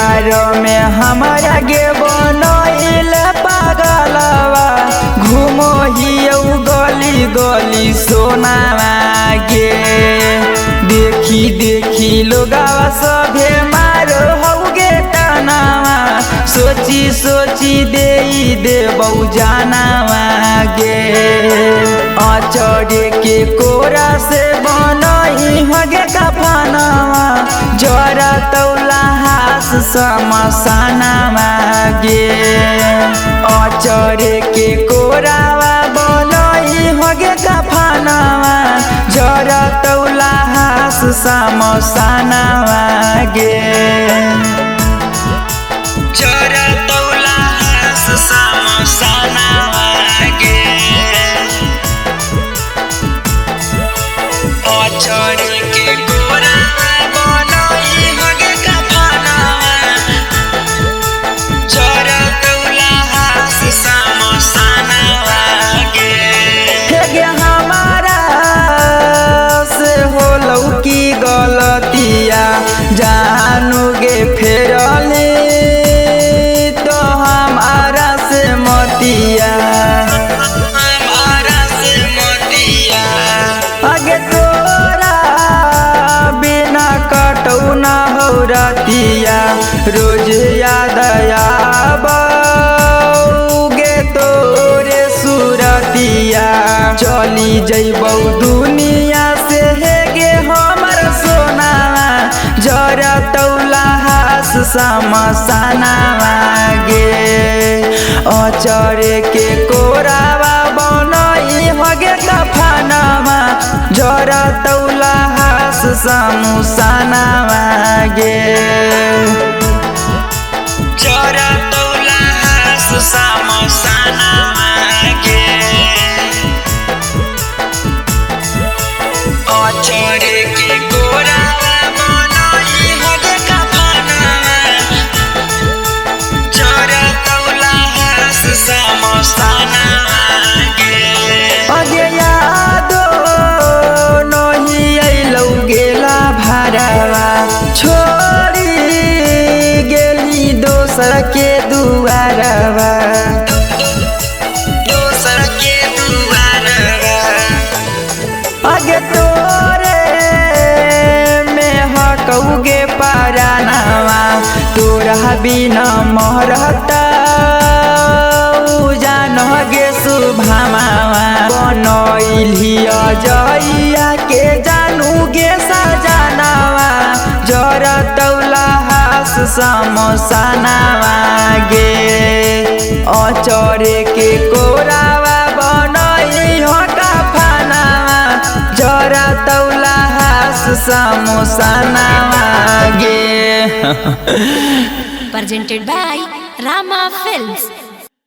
प्यार में हमारा गे बनइल पागलवा घूमो हियौ गली गली सोनावा गे। देखी देखी लोगावा सभे मारो हौगे टनावा सोची सोची देबौ जानवा गे। अचरे के कोरा से बनई हगे कफनवा जरा तौला हास समसानवा गे। अचरे के कोरावा बनई हगे कफनवा जरा तौला हास समसानवा गे। जरा तौला हास समसानवा गे। अचरे के कोरावा बनई हगे कफनवा जरा तौला हास समसानवा गे। हे हमारा से होलौ की गलतिया जानू गे फेरले तो हमारा से मतिया आगे तोरा बिना कटौ न हो रतिया रोज याद आबौगे तोरे सुरतिया। चली जइबौ दुनिया से हे गे हमर सोनावा जरा तौला हास समसानवा गे। अचरे के कोरावा बनई हगे कफनवा जरा तौला हास समसानवा गे। जरा तौला हास समसानवा गे। अचरे के कोरावा बनई हगे कफनवा जरा तौला हास समसानवा गे। अगे यादो नहीं अइलौ गेला भरवा छोड़ी गेली दोसर के दुआरवा दोसर के दुआरवा। अगे तोरे में हकौगे परानवा तोरा बिना मरता जान गे सुभामावा। बनइली अजइया के जानू गे सजनावा जरा तौला हास समसानवा गे। अचरे के कोरावा बनई हो कफनवा जरा तौला हास समसानवा गे। Presented by Rama Films।